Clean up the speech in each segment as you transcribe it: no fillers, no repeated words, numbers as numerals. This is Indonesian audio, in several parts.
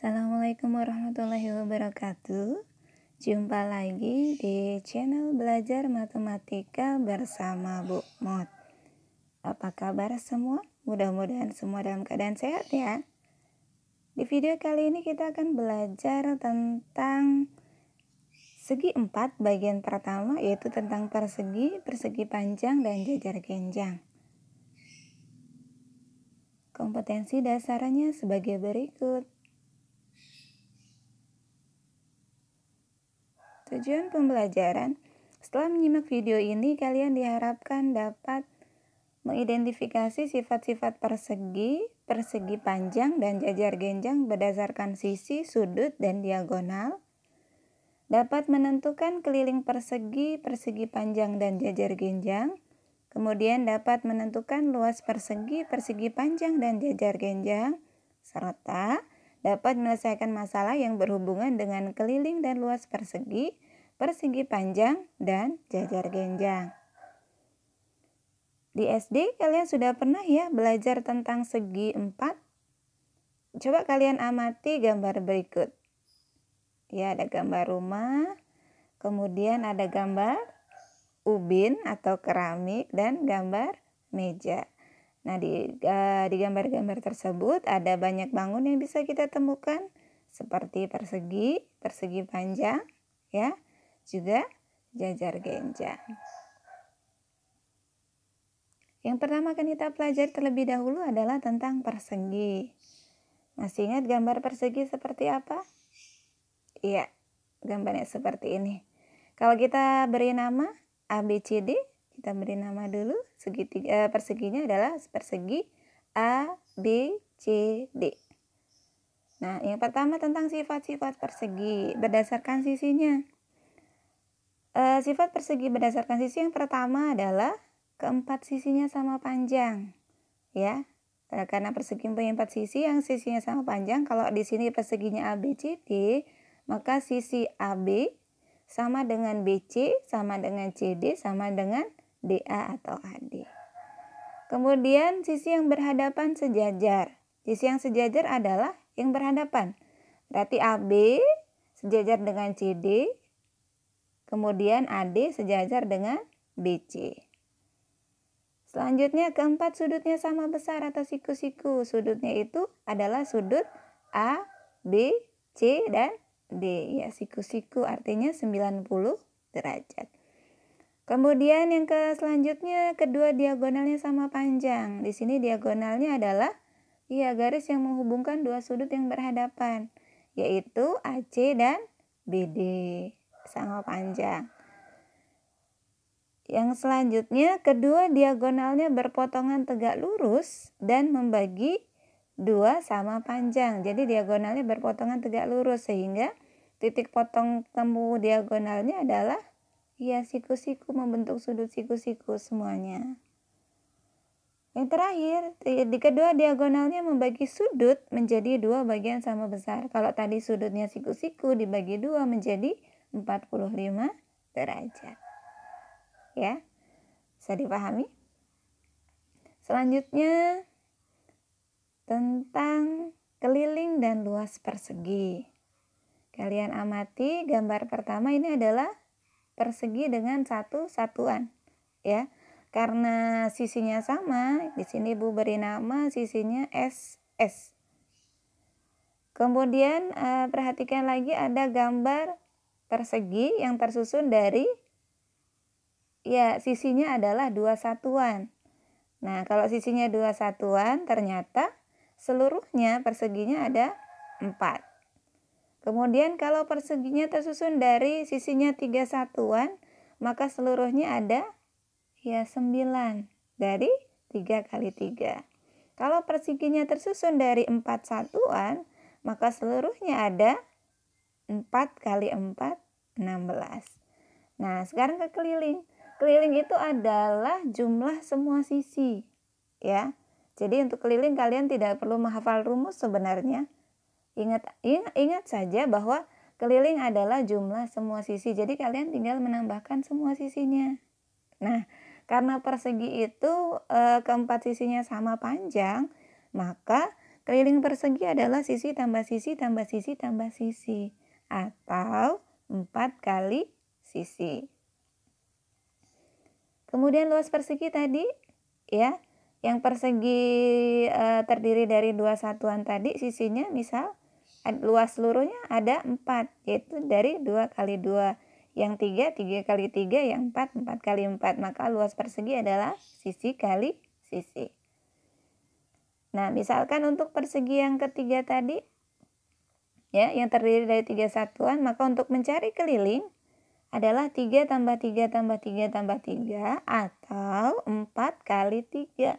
Assalamualaikum warahmatullahi wabarakatuh. Jumpa lagi di channel Belajar Matematika bersama Bu Mot. Apa kabar semua? Mudah-mudahan semua dalam keadaan sehat ya. Di video kali ini kita akan belajar tentang segi 4 bagian pertama, yaitu tentang persegi, persegi panjang, dan jajar genjang. Kompetensi dasarnya sebagai berikut. Tujuan pembelajaran, setelah menyimak video ini, kalian diharapkan dapat mengidentifikasi sifat-sifat persegi, persegi panjang, dan jajar genjang berdasarkan sisi, sudut, dan diagonal. Dapat menentukan keliling persegi, persegi panjang, dan jajar genjang. Kemudian dapat menentukan luas persegi, persegi panjang, dan jajar genjang. Serta dapat menyelesaikan masalah yang berhubungan dengan keliling dan luas persegi, persegi panjang, dan jajar genjang. Di SD kalian sudah pernah ya belajar tentang segi 4? Coba kalian amati gambar berikut. Ya, ada gambar rumah, kemudian ada gambar ubin atau keramik, dan gambar meja. Nah, di gambar-gambar tersebut ada banyak bangun yang bisa kita temukan, seperti persegi, persegi panjang, ya, juga jajar genjang. Yang pertama akan kita pelajari terlebih dahulu adalah tentang persegi. Masih ingat gambar persegi seperti apa? Iya, gambarnya seperti ini. Kalau kita beri nama ABCD, kita beri nama dulu. Perseginya adalah persegi ABCD. Nah, yang pertama tentang sifat-sifat persegi berdasarkan sisinya. Sifat persegi berdasarkan sisi yang pertama adalah keempat sisinya sama panjang, ya. Karena persegi punya 4 sisi yang sisinya sama panjang. Kalau di sini perseginya ABCD, maka sisi AB sama dengan BC, sama dengan CD, sama dengan DA atau AD. Kemudian sisi yang berhadapan sejajar. Sisi yang sejajar adalah yang berhadapan. Berarti AB sejajar dengan CD, kemudian AD sejajar dengan BC. Selanjutnya keempat sudutnya sama besar atau siku-siku. Sudutnya itu adalah sudut A, B, C, dan D. Ya, siku-siku artinya 90 derajat. Kemudian yang selanjutnya kedua diagonalnya sama panjang. Di sini diagonalnya adalah garis yang menghubungkan dua sudut yang berhadapan, yaitu AC dan BD sama panjang. Yang selanjutnya kedua diagonalnya berpotongan tegak lurus dan membagi dua sama panjang. Jadi diagonalnya berpotongan tegak lurus sehingga titik potong temu diagonalnya adalah siku-siku, membentuk sudut siku-siku semuanya. Yang terakhir, di kedua diagonalnya membagi sudut menjadi dua bagian sama besar. Kalau tadi sudutnya siku-siku dibagi dua menjadi 45 derajat. Ya, bisa dipahami? Selanjutnya tentang keliling dan luas persegi. Kalian amati gambar pertama, ini adalah persegi dengan satu satuan, ya. Karena sisinya sama, di sini Bu beri nama sisinya SS. Kemudian perhatikan lagi ada gambar persegi yang tersusun dari sisinya adalah dua satuan. Nah, kalau sisinya dua satuan, ternyata seluruhnya perseginya ada 4. Kemudian kalau perseginya tersusun dari sisinya 3 satuan, maka seluruhnya ada 9 dari 3 kali 3. Kalau perseginya tersusun dari 4 satuan, maka seluruhnya ada 4 kali 4, 16. Nah, sekarang ke keliling. Keliling itu adalah jumlah semua sisi, ya. Jadi untuk keliling kalian tidak perlu menghafal rumus sebenarnya. Ingat saja bahwa keliling adalah jumlah semua sisi. Jadi kalian tinggal menambahkan semua sisinya. Nah, karena persegi itu keempat sisinya sama panjang, maka Keliling persegi adalah sisi tambah sisi tambah sisi tambah sisi, atau 4 kali sisi. Kemudian luas persegi tadi ya, yang persegi terdiri dari 2 satuan tadi, sisinya misal luas seluruhnya ada 4, yaitu dari 2 kali 2. Yang 3, 3 kali 3, yang 4, 4 kali 4. Maka luas persegi adalah sisi kali sisi. Nah, misalkan untuk persegi yang ketiga tadi, ya, yang terdiri dari 3 satuan, maka untuk mencari keliling adalah 3 tambah 3 tambah 3 tambah 3 atau 4 kali 3.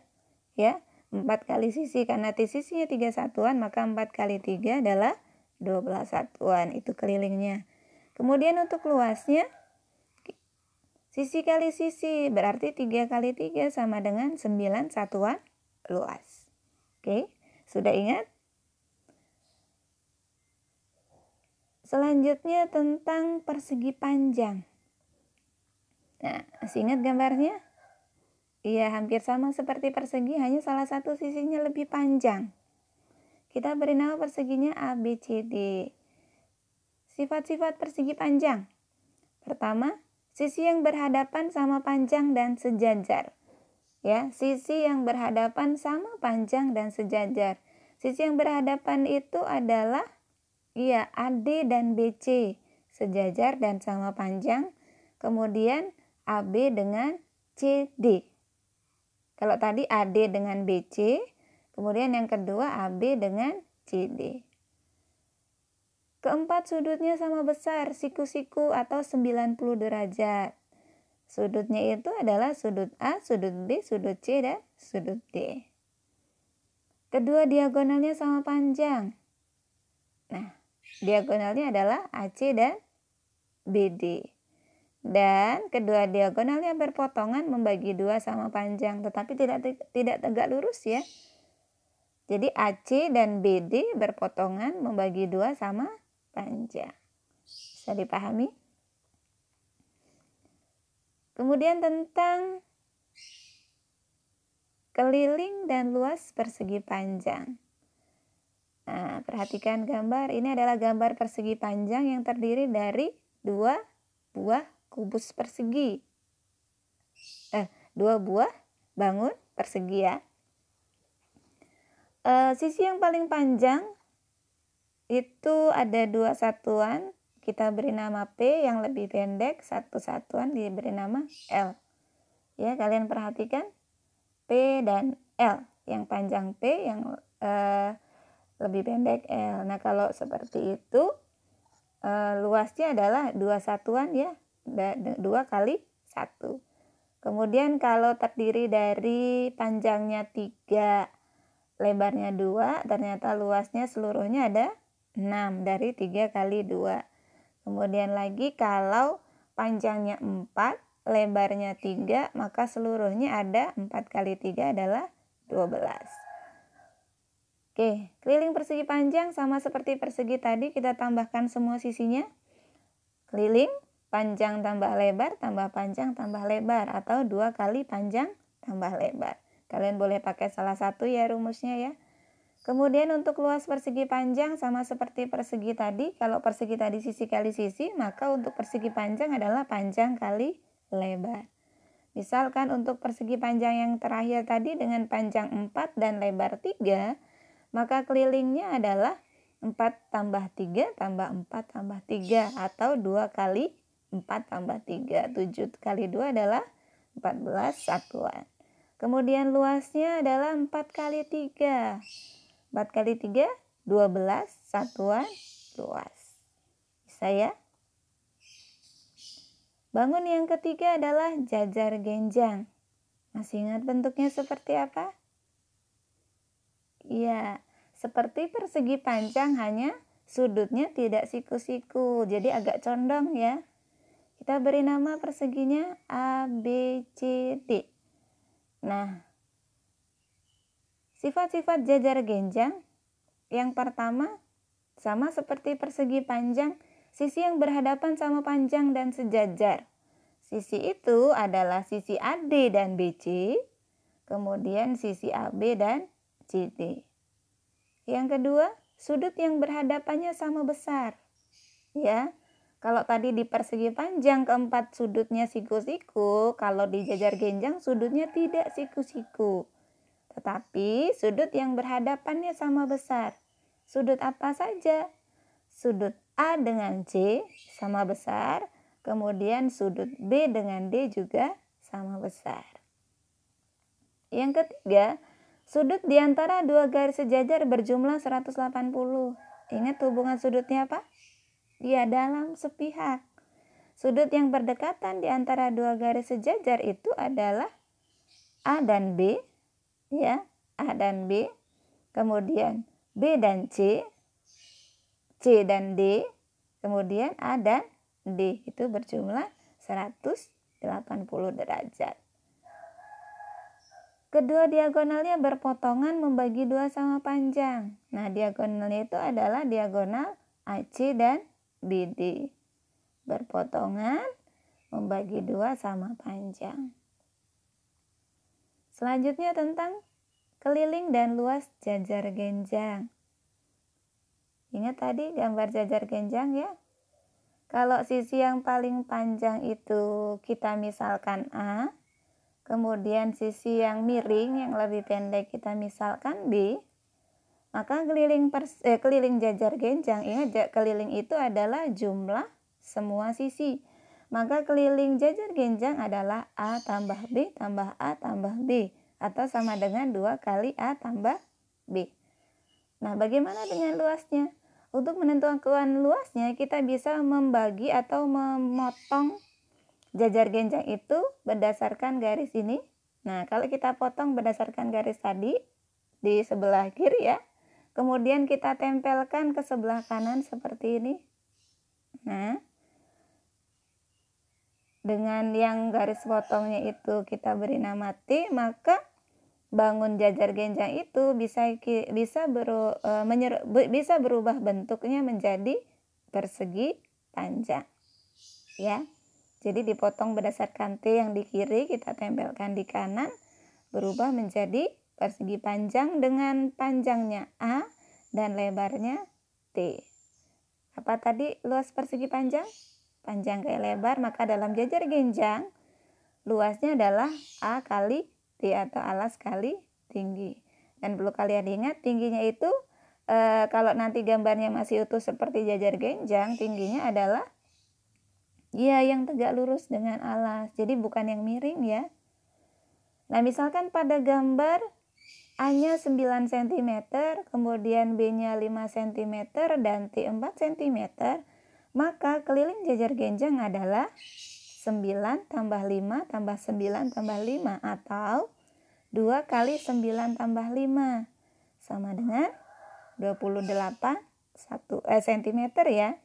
Ya, 4 kali sisi, karena sisinya 3 satuan, maka 4 kali 3 adalah 12 satuan, itu kelilingnya. Kemudian untuk luasnya, sisi kali sisi, berarti 3 kali 3 sama dengan 9 satuan luas. Oke, sudah ingat? Selanjutnya tentang persegi panjang. Nah, masih ingat gambarnya? Iya, hampir sama seperti persegi, hanya salah satu sisinya lebih panjang. Kita beri nama perseginya ABCD. Sifat-sifat persegi panjang. Pertama, sisi yang berhadapan sama panjang dan sejajar. Ya, sisi yang berhadapan sama panjang dan sejajar. Sisi yang berhadapan itu adalah AD dan BC, sejajar dan sama panjang. Kemudian AB dengan CD. Kalau tadi AD dengan BC, kemudian yang kedua AB dengan CD. Keempat, sudutnya sama besar, siku-siku atau 90 derajat. Sudutnya itu adalah sudut A, sudut B, sudut C, dan sudut D. Kedua, diagonalnya sama panjang. Nah, diagonalnya adalah AC dan BD. Dan kedua diagonalnya berpotongan membagi 2 sama panjang, tetapi tidak tegak lurus ya. Jadi AC dan BD berpotongan membagi 2 sama panjang. Bisa dipahami? Kemudian tentang keliling dan luas persegi panjang. Nah, perhatikan gambar. Ini adalah gambar persegi panjang yang terdiri dari 2 buah kubus persegi. 2 buah bangun persegi ya. Sisi yang paling panjang itu ada 2 satuan. Kita beri nama P, yang lebih pendek 1 satuan diberi nama L. Ya, kalian perhatikan P dan L. Yang panjang P, yang lebih pendek L. Nah, kalau seperti itu luasnya adalah 2 satuan ya, 2 kali 1. Kemudian kalau terdiri dari panjangnya 3, lebarnya 2, ternyata luasnya seluruhnya ada 6 dari 3 kali 2. Kemudian lagi kalau panjangnya 4, lebarnya 3, maka seluruhnya ada 4 kali 3 adalah 12. Oke, keliling persegi panjang sama seperti persegi tadi, kita tambahkan semua sisinya. Keliling, panjang tambah lebar, tambah panjang tambah lebar, atau 2 kali panjang tambah lebar. Kalian boleh pakai salah satu ya rumusnya ya. Kemudian untuk luas persegi panjang sama seperti persegi tadi. Kalau persegi tadi sisi kali sisi, maka untuk persegi panjang adalah panjang kali lebar. Misalkan untuk persegi panjang yang terakhir tadi dengan panjang 4 dan lebar 3, maka kelilingnya adalah 4 tambah 3 tambah 4 tambah 3, atau 2 kali 4 tambah 3. 7 kali 2 adalah 14 satuan. Kemudian luasnya adalah 4 kali 3. 4 kali 3, 12 satuan luas. Bisa ya? Bangun yang ketiga adalah jajar genjang. Masih ingat bentuknya seperti apa? Iya, seperti persegi panjang, hanya sudutnya tidak siku-siku, jadi agak condong ya. Kita beri nama perseginya A, B, C, D. Nah, sifat-sifat jajar genjang. Yang pertama, sama seperti persegi panjang, sisi yang berhadapan sama panjang dan sejajar. Sisi itu adalah sisi AD dan BC, kemudian sisi AB dan CD. Yang kedua, sudut yang berhadapannya sama besar. Ya, kalau tadi di persegi panjang keempat sudutnya siku-siku, kalau di jajar genjang sudutnya tidak siku-siku. Tetapi sudut yang berhadapannya sama besar. Sudut apa saja? Sudut A dengan C sama besar, kemudian sudut B dengan D juga sama besar. Yang ketiga, sudut di antara dua garis sejajar berjumlah 180. Ingat hubungan sudutnya apa? Dia dalam sepihak. Sudut yang berdekatan di antara dua garis sejajar itu adalah A dan B, ya, A dan B, kemudian B dan C dan D, kemudian A dan D, itu berjumlah 180 derajat. Kedua diagonalnya berpotongan membagi dua sama panjang. Nah, diagonalnya itu adalah diagonal AC dan BD. Berpotongan membagi dua sama panjang. Selanjutnya tentang keliling dan luas jajar genjang. Ingat tadi gambar jajar genjang ya. Kalau sisi yang paling panjang itu kita misalkan A, kemudian sisi yang miring yang lebih pendek kita misalkan B, maka keliling jajar genjang, ingat keliling itu adalah jumlah semua sisi. Maka keliling jajar genjang adalah A tambah B tambah A tambah B, atau sama dengan 2 kali A tambah B. Nah, bagaimana dengan luasnya? Untuk menentukan luasnya, kita bisa membagi atau memotong jajar genjang itu berdasarkan garis ini. Nah, kalau kita potong berdasarkan garis tadi di sebelah kiri ya, kemudian kita tempelkan ke sebelah kanan seperti ini. Nah, dengan yang garis potongnya itu kita beri nama T, maka bangun jajar genjang itu bisa berubah bentuknya menjadi persegi panjang. Ya. Jadi dipotong berdasarkan T yang di kiri, kita tempelkan di kanan, berubah menjadi persegi panjang dengan panjangnya A dan lebarnya T. Apa tadi luas persegi panjang? Panjang kali lebar, maka dalam jajar genjang luasnya adalah A kali T atau alas kali tinggi. Dan perlu kalian ingat, tingginya itu kalau nanti gambarnya masih utuh seperti jajar genjang, tingginya adalah ya yang tegak lurus dengan alas, jadi bukan yang miring ya. Nah, misalkan pada gambar A-nya 9 cm, kemudian B-nya 5 cm, dan T 4 cm, maka keliling jajar genjang adalah 9 tambah 5 tambah 9 tambah 5, atau 2 kali 9 tambah 5 sama dengan 28 cm ya.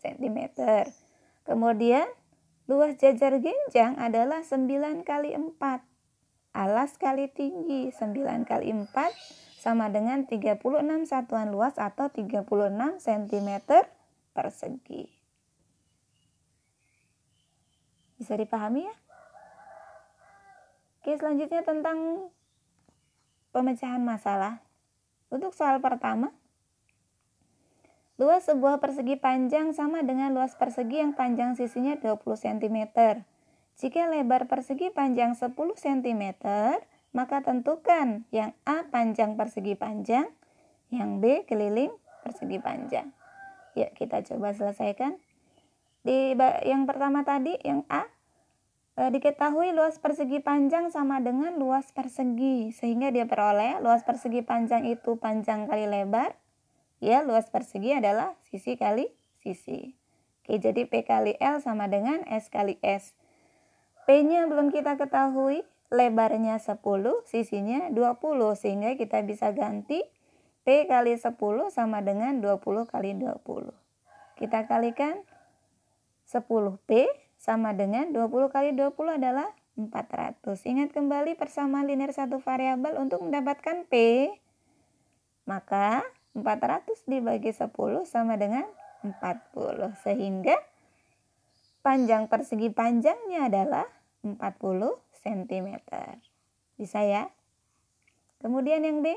Cm. Kemudian luas jajar genjang adalah 9 kali 4. Alas kali tinggi, 9 kali 4 sama dengan 36 satuan luas atau 36 cm persegi. Bisa dipahami ya? Oke, selanjutnya tentang pemecahan masalah. Untuk soal pertama, luas sebuah persegi panjang sama dengan luas persegi yang panjang sisinya 20 cm. Jika lebar persegi panjang 10 cm, maka tentukan yang A panjang persegi panjang, yang B keliling persegi panjang. Yuk kita coba selesaikan. Di yang pertama tadi, yang A, diketahui luas persegi panjang sama dengan luas persegi, sehingga dia peroleh luas persegi panjang itu panjang kali lebar. Ya, luas persegi adalah sisi kali sisi. Oke, jadi P kali L sama dengan S kali S. P-nya belum kita ketahui, lebarnya 10, sisinya 20, sehingga kita bisa ganti P kali 10 sama dengan 20 kali 20. Kita kalikan 10P sama dengan 20 kali 20 adalah 400. Ingat kembali persamaan linear satu variabel untuk mendapatkan P, maka 400 dibagi 10 sama dengan 40. Sehingga panjang persegi panjangnya adalah 40 cm. Bisa ya? Kemudian yang B.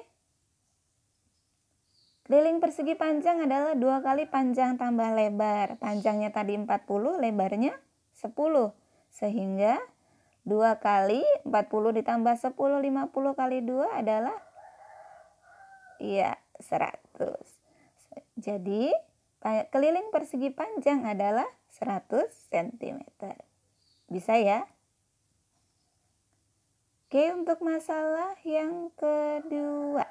Keliling persegi panjang adalah 2 kali panjang tambah lebar. Panjangnya tadi 40, lebarnya 10. Sehingga 2 kali 40 ditambah 10, 50 kali 2 adalah 100. Jadi keliling persegi panjang adalah 100 cm. Bisa ya? Oke, untuk masalah yang kedua.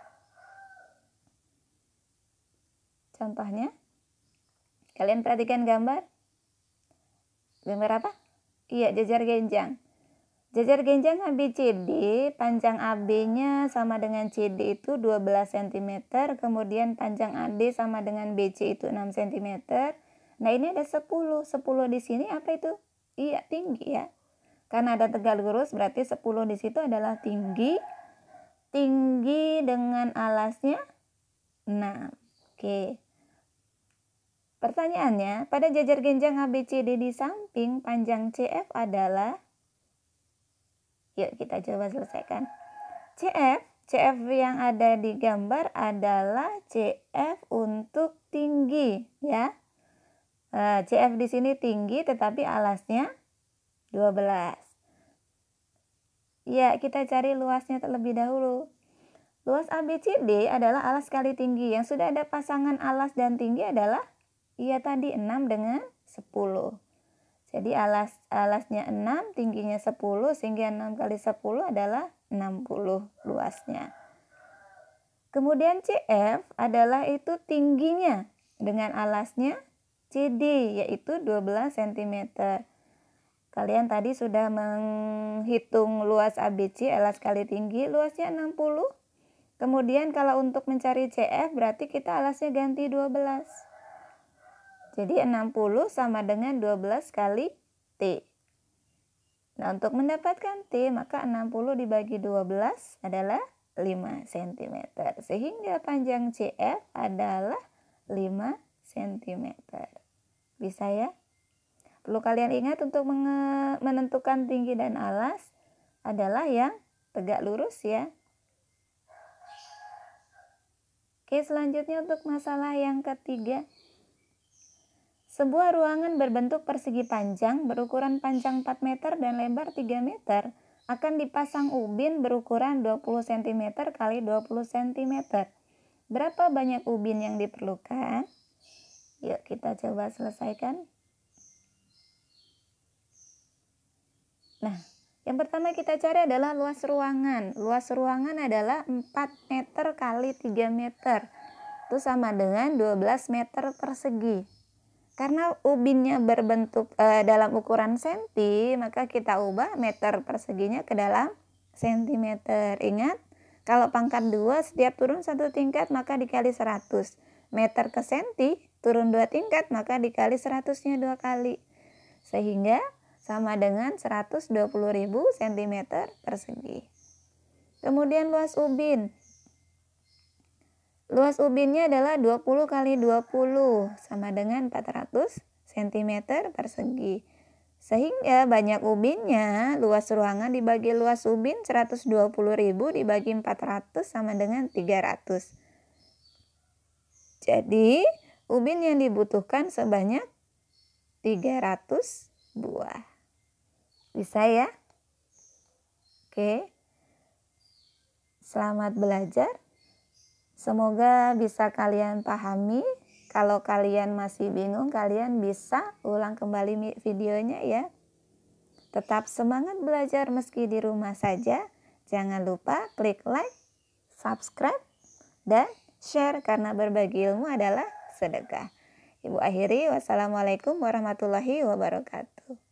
Contohnya, kalian perhatikan gambar. Gambar apa? Iya, jajar genjang. Jajar genjang ABCD, panjang AB-nya sama dengan CD itu 12 cm, kemudian panjang AD sama dengan BC itu 6 cm. Nah, ini ada 10. 10 di sini apa itu? Iya, tinggi ya. Karena ada tegak lurus, berarti 10 di situ adalah tinggi. Tinggi dengan alasnya 6. Oke. Pertanyaannya, pada jajar genjang ABCD di samping panjang CF adalah, yuk kita coba selesaikan. CF yang ada di gambar adalah CF untuk tinggi ya. CF di sini tinggi tetapi alasnya 12. Ya, kita cari luasnya terlebih dahulu. Luas ABCD adalah alas kali tinggi. Yang sudah ada pasangan alas dan tinggi adalah tadi 6 dengan 10. Jadi alasnya 6, tingginya 10, sehingga 6 kali 10 adalah 60 luasnya. Kemudian CF adalah itu tingginya dengan alasnya CD, yaitu 12 cm. Kalian tadi sudah menghitung luas ABC, alas kali tinggi, luasnya 60. Kemudian kalau untuk mencari CF, berarti kita alasnya ganti 12. Jadi 60 sama dengan 12 kali T. Nah, untuk mendapatkan T, maka 60 dibagi 12 adalah 5 cm. Sehingga panjang CF adalah 5 cm. Bisa ya? Perlu kalian ingat untuk menentukan tinggi dan alas adalah yang tegak lurus ya. Oke, selanjutnya untuk masalah yang ketiga. Sebuah ruangan berbentuk persegi panjang berukuran panjang 4 meter dan lebar 3 meter akan dipasang ubin berukuran 20 cm kali 20 cm. Berapa banyak ubin yang diperlukan? Yuk kita coba selesaikan. Nah, yang pertama kita cari adalah luas ruangan. Luas ruangan adalah 4 meter kali 3 meter. Itu sama dengan 12 meter persegi. Karena ubinnya berbentuk dalam ukuran senti, maka kita ubah meter perseginya ke dalam sentimeter. Ingat, kalau pangkat 2 setiap turun 1 tingkat maka dikali 100. Meter ke senti, turun 2 tingkat maka dikali 100-nya 2 kali. Sehingga sama dengan 120.000 cm persegi. Kemudian luas ubin. Luas ubinnya adalah 20 kali 20 sama dengan 400 cm persegi. Sehingga banyak ubinnya, luas ruangan dibagi luas ubin 120.000 dibagi 400 sama dengan 300. Jadi ubin yang dibutuhkan sebanyak 300 buah. Bisa ya? Oke. Selamat belajar. Semoga bisa kalian pahami. Kalau kalian masih bingung, kalian bisa ulang kembali videonya ya. Tetap semangat belajar meski di rumah saja. Jangan lupa klik like, subscribe, dan share karena berbagi ilmu adalah sedekah. Ibu akhiri, wassalamualaikum warahmatullahi wabarakatuh.